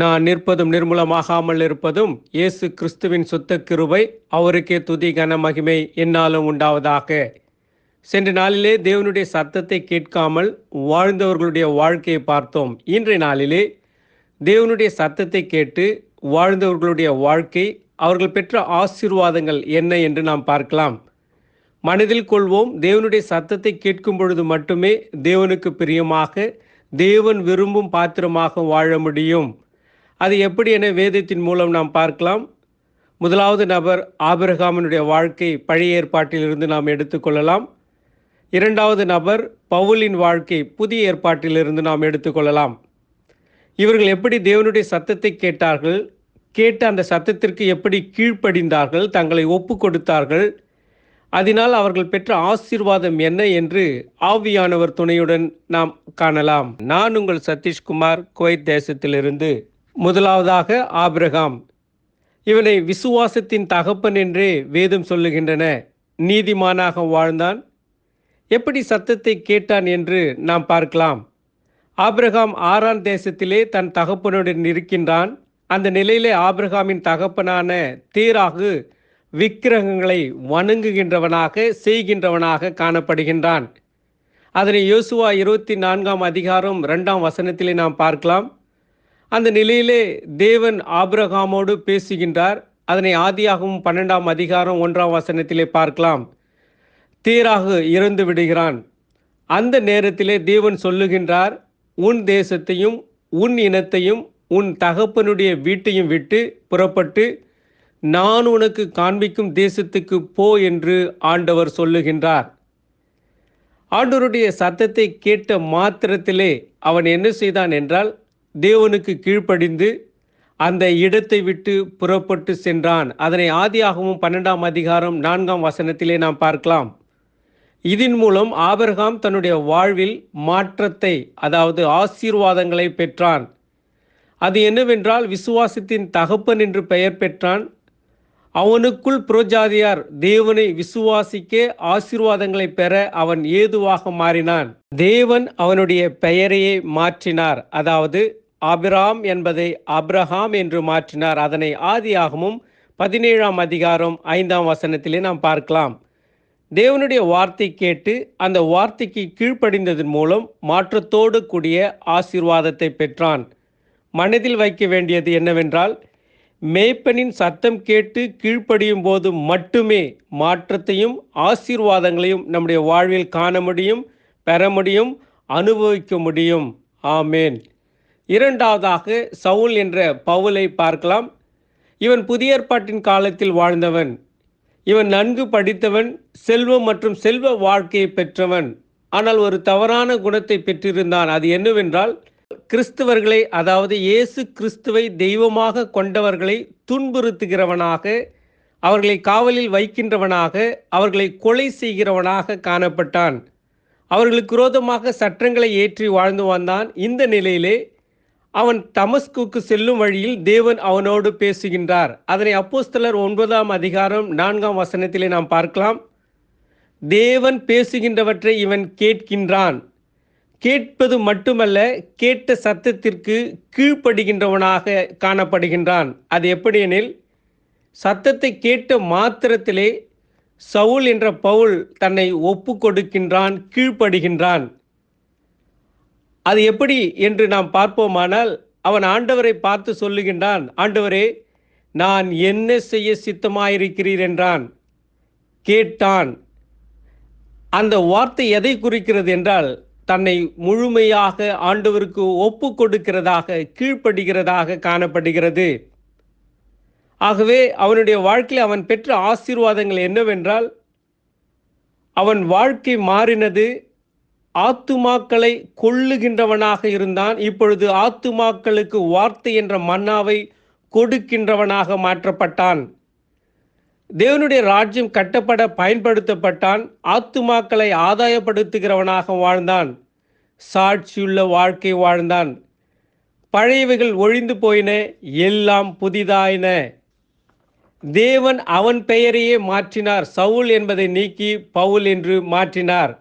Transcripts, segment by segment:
நான் நிற்பதும் நிர்மூலமாகாமல் இருப்பதும் இயேசு கிறிஸ்துவின் சுத்த கிருபை, அவருக்கே துதி கன மகிமை எந்நாளும் உண்டாவதாக. சென்ற நாளிலே தேவனுடைய சத்தத்தை கேட்காமல் வாழ்ந்தவர்களுடைய வாழ்க்கையை பார்த்தோம். இன்றைய நாளிலே தேவனுடைய சத்தத்தை கேட்டு வாழ்ந்தவர்களுடைய வாழ்க்கை, அவர்கள் பெற்ற ஆசீர்வாதங்கள் என்ன என்று நாம் பார்க்கலாம். மனதில் கொள்வோம், தேவனுடைய சத்தத்தை கேட்கும் பொழுது மட்டுமே தேவனுக்கு பிரியமாக, தேவன் விரும்பும் பாத்திரமாக வாழ முடியும். அது எப்படி என வேதத்தின் மூலம் நாம் பார்க்கலாம். முதலாவது நபர் ஆபிரகாமினுடைய வாழ்க்கை பழைய ஏற்பாட்டிலிருந்து நாம் எடுத்துக்கொள்ளலாம். இரண்டாவது நபர் பவுலின் வாழ்க்கை புதிய ஏற்பாட்டிலிருந்து நாம் எடுத்துக்கொள்ளலாம். இவர்கள் எப்படி தேவனுடைய சத்தத்தை கேட்டார்கள், கேட்ட அந்த சத்தத்திற்கு எப்படி கீழ்ப்படிந்தார்கள், தங்களை ஒப்பு கொடுத்தார்கள், அதனால் அவர்கள் பெற்ற ஆசீர்வாதம் என்ன என்று ஆவியானவர் துணையுடன் நாம் காணலாம். நான் உங்கள் சதீஷ்குமார், குவைத் தேசத்திலிருந்து. முதலாவதாக ஆபிரகாம். இவனை விசுவாசத்தின் தகப்பன் என்றே வேதம் சொல்லுகின்றன. நீதிமானாக வாழ்ந்தான். எப்படி சத்தத்தை கேட்டான் என்று நாம் பார்க்கலாம். ஆபிரகாம் ஆரான் தேசத்திலே தன் தகப்பனுடன் இருக்கின்றான். அந்த நிலையிலே ஆபிரகாமின் தகப்பனான தேராகு விக்கிரகங்களை வணங்குகின்றவனாக செய்கின்றவனாக காணப்படுகின்றான். அதனை யோசுவா 24 அதிகாரம் 2 நாம் பார்க்கலாம். அந்த நிலையிலே தேவன் ஆபிரகாமோடு பேசுகின்றார். அதனை ஆதியாகவும் 12 அதிகாரம் 1 பார்க்கலாம். தேராகு இறந்து விடுகிறான். அந்த நேரத்திலே தேவன் சொல்லுகின்றார், உன் தேசத்தையும் உன் இனத்தையும் உன் தகப்பனுடைய வீட்டையும் விட்டு புறப்பட்டு நான் உனக்கு காண்பிக்கும் தேசத்துக்கு போ என்று ஆண்டவர் சொல்லுகின்றார். ஆண்டவருடைய சத்தத்தை கேட்ட மாத்திரத்திலே அவன் என்ன செய்தான் என்றால், தேவனுக்கு கீழ்ப்படிந்து அந்த இடத்தை விட்டு புறப்பட்டு சென்றான். அதனை ஆதியாகமும் 12 அதிகாரம் 4 நாம் பார்க்கலாம். இதன் மூலம் ஆபிரகாம் தன்னுடைய வாழ்வில் மாற்றத்தை, அதாவது ஆசீர்வாதங்களை பெற்றான். அது என்னவென்றால், விசுவாசத்தின் தகப்பன் என்று பெயர் பெற்றான். அவனுக்குள் புறஜாதியார் தேவனை விசுவாசிக்க ஆசீர்வாதங்களை பெற அவன் ஏதுவாக மாறினான். தேவன் அவனுடைய பெயரையே மாற்றினார். அதாவது ஆபிராம் என்பதை ஆபிரகாம் என்று மாற்றினார். அதனை ஆதியாகமும் 17 அதிகாரம் 5 நாம் பார்க்கலாம். தேவனுடைய வார்த்தை கேட்டு அந்த வார்த்தைக்கு கீழ்ப்படிந்ததன் மூலம் மாற்றத்தோடு கூடிய ஆசீர்வாதத்தை பெற்றான். மனதில் வைக்க வேண்டியது என்னவென்றால், மேய்ப்பனின் சத்தம் கேட்டு கீழ்ப்படியும் போது மட்டுமே மாற்றத்தையும் ஆசீர்வாதங்களையும் நம்முடைய வாழ்வில் காண முடியும், பெற முடியும், அனுபவிக்க முடியும். ஆமேன். இரண்டாவதாக சவுல் என்ற பவுலை பார்க்கலாம். இவன் புதிய ஏற்பாட்டின் காலத்தில் வாழ்ந்தவன். இவன் நன்கு படித்தவன், செல்வம் மற்றும் செல்வ வாழ்க்கையை பெற்றவன். ஆனால் ஒரு தவறான குணத்தை பெற்றிருந்தான். அது என்னவென்றால், கிறிஸ்தவர்களை, அதாவது இயேசு கிறிஸ்துவை தெய்வமாக கொண்டவர்களை துன்புறுத்துகிறவனாக, அவர்களை காவலில் வைக்கின்றவனாக, அவர்களை கொலை செய்கிறவனாக காணப்பட்டான். அவர்களுக்கு விரோதமாக சட்டங்களை ஏற்றி வாழ்ந்து வந்தான். இந்த நிலையிலே அவன் தமஸ்குக்கு செல்லும் வழியில் தேவன் அவனோடு பேசுகின்றார். அதனை அப்போஸ்தலர் 9 அதிகாரம் 4 நாம் பார்க்கலாம். தேவன் பேசுகின்றவற்றை இவன் கேட்கின்றான். கேட்பது மட்டுமல்ல, கேட்ட சத்தத்திற்கு கீழ்ப்படுகின்றவனாக காணப்படுகின்றான். அது எப்படியெனில், சத்தத்தை கேட்ட மாத்திரத்திலே சவுல் என்ற பவுல் தன்னை ஒப்பு கொடுக்கின்றான், கீழ்ப்படுகின்றான். அது எப்படி என்று நாம் பார்ப்போமானால், அவன் ஆண்டவரை பார்த்து சொல்லுகின்றான், ஆண்டவரே, நான் என்ன செய்ய சித்தமாயிருக்கிறீர் என்றான். கேட்டான். அந்த வார்த்தை எதை குறிக்கிறது என்றால், தன்னை முழுமையாக ஆண்டவருக்கு ஒப்பு கொடுக்கிறதாக, கீழ்ப்படுகிறதாக காணப்படுகிறது. ஆகவே அவனுடைய வாழ்க்கையில் அவன் பெற்ற ஆசீர்வாதங்கள் என்னவென்றால், அவன் வாழ்க்கை மாறினது. ஆத்துமாக்களை கொள்ளுகின்றவனாக இருந்தான். இப்பொழுது ஆத்துமாக்களுக்கு வார்த்தை என்ற மன்னாவை கொடுக்கின்றவனாக மாற்றப்பட்டான். தேவனுடைய ராஜ்யம் கட்டப்பட பயன்படுத்தப்பட்டான். ஆத்துமாக்களை ஆதாயப்படுத்துகிறவனாக வாழ்ந்தான். சாட்சியுள்ள வாழ்க்கை வாழ்ந்தான். பழையவைகள் ஒழிந்து போயின, எல்லாம் புதிதாயின. தேவன் அவன் பெயரையே மாற்றினார். சவுல் என்பதை நீக்கி பவுல் என்று மாற்றினார்.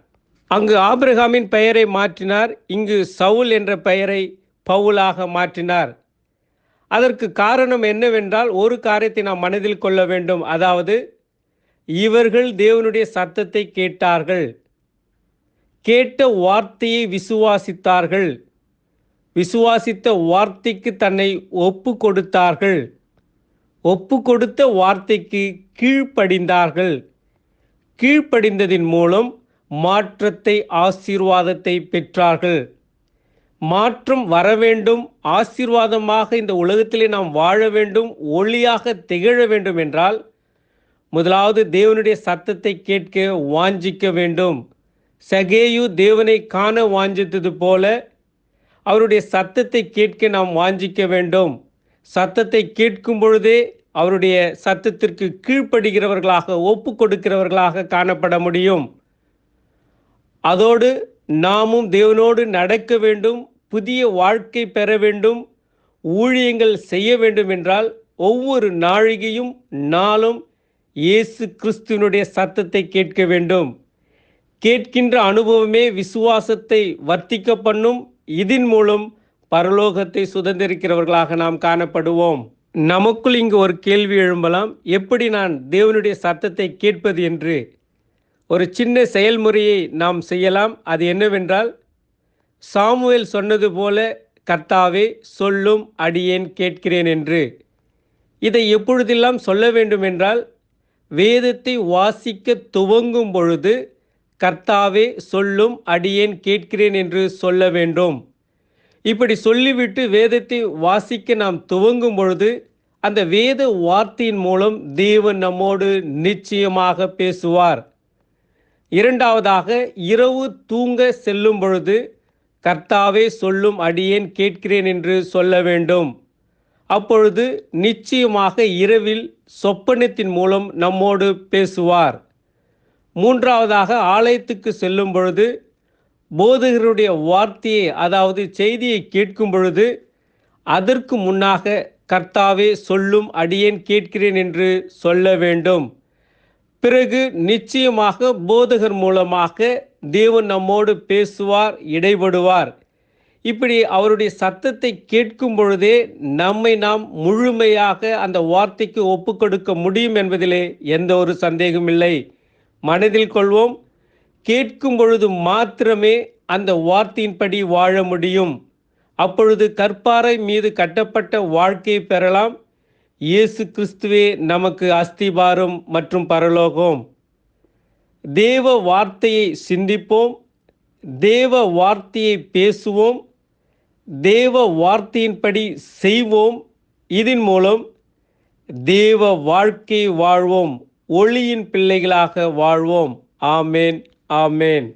அங்கு ஆபிரகாமின் பெயரை மாற்றினார். இங்கு சவுல் என்ற பெயரை பவுலாக மாற்றினார். அதற்கு காரணம் என்னவென்றால் ஒரு காரியத்தை நாம் மனதில் கொள்ள வேண்டும். அதாவது இவர்கள் தேவனுடைய சத்தத்தை கேட்டார்கள், கேட்ட வார்த்தையை விசுவாசித்தார்கள், விசுவாசித்த வார்த்தைக்கு தன்னை ஒப்பு கொடுத்தார்கள், ஒப்பு கொடுத்த வார்த்தைக்கு கீழ்ப்படிந்தார்கள். கீழ்ப்படிந்ததின் மூலம் மாற்றத்தை, ஆசீர்வாதத்தை பெற்றார்கள். மாற்றம் வர வேண்டும், ஆசீர்வாதமாக இந்த உலகத்திலே நாம் வாழ வேண்டும், ஒளியாக திகழ வேண்டும் என்றால் முதலாவது தேவனுடைய சத்தத்தை கேட்க வாஞ்சிக்க வேண்டும். சகேயு தேவனை காண வாஞ்சித்தது போல அவருடைய சத்தத்தை கேட்க நாம் வாஞ்சிக்க வேண்டும். சத்தத்தை கேட்கும் பொழுதே அவருடைய சத்தத்திற்கு கீழ்ப்படுகிறவர்களாக, ஒப்பு கொடுக்கிறவர்களாக காணப்பட முடியும். அதோடு நாமும் தேவனோடு நடக்க வேண்டும், புதிய வாழ்க்கை பெற வேண்டும், ஊழியங்கள் செய்ய வேண்டும் என்றால் ஒவ்வொரு நாழிகையும் நாளும் இயேசு கிறிஸ்துவினுடைய சத்தத்தை கேட்க வேண்டும். கேட்கின்ற அனுபவமே விசுவாசத்தை வர்த்திக்க பண்ணும். இதன் மூலம் பரலோகத்தை சுதந்திரிக்கிறவர்களாக நாம் காணப்படுவோம். நமக்குள் இங்கு ஒரு கேள்வி எழும்பலாம், எப்படி நான் தேவனுடைய சத்தத்தை கேட்பது என்று. ஒரு சின்ன செயல்முறையை நாம் செய்யலாம். அது என்னவென்றால், சாமுவேல் சொன்னது போல, கர்த்தாவே சொல்லும், அடியேன் கேட்கிறேன் என்று. இதை எப்பொழுதெல்லாம் சொல்ல வேண்டும் என்றால், வேதத்தை வாசிக்க துவங்கும் பொழுது கர்த்தாவே சொல்லும், அடியேன் கேட்கிறேன் என்று சொல்ல வேண்டும். இப்படி சொல்லிவிட்டு வேதத்தை வாசிக்க நாம் துவங்கும் பொழுது அந்த வேத வார்த்தையின் மூலம் தேவன் நம்மோடு நிச்சயமாக பேசுவார். இரண்டாவதாக, இரவு தூங்க செல்லும் பொழுது கர்த்தாவே சொல்லும், அடியேன் கேட்கிறேன் என்று சொல்ல வேண்டும். அப்பொழுது நிச்சயமாக இரவில் சொப்பனத்தின் மூலம் நம்மோடு பேசுவார். மூன்றாவதாக, ஆலயத்துக்கு செல்லும் பொழுது போதகருடைய வார்த்தையை, அதாவது செய்தியை கேட்கும் பொழுது அதற்கு முன்னாக கர்த்தாவே சொல்லும், அடியேன் கேட்கிறேன் என்று சொல்ல வேண்டும். பிறகு நிச்சயமாக போதகர் மூலமாக தேவன் நம்மோடு பேசுவார், இடைபடுவார். இப்படி அவருடைய சத்தத்தை கேட்கும் பொழுதே நம்மை நாம் முழுமையாக அந்த வார்த்தைக்கு ஒப்பு கொடுக்க முடியும் என்பதிலே எந்த ஒரு சந்தேகமில்லை. மனதில் கொள்வோம், கேட்கும் பொழுது மாத்திரமே அந்த வார்த்தையின்படி வாழ முடியும். அப்பொழுது கற்பாறை மீது கட்டப்பட்ட வாழ்க்கையை பெறலாம். இயேசு கிறிஸ்துவே நமக்கு அஸ்திபாரம் மற்றும் பரலோகம். தேவ வார்த்தையை சிந்திப்போம், தேவ வார்த்தையை பேசுவோம், தேவ வார்த்தையின்படி செய்வோம். இதன் மூலம் தேவ வாழ்க்கை வாழ்வோம், ஒளியின் பிள்ளைகளாக வாழ்வோம். ஆமேன், ஆமேன்.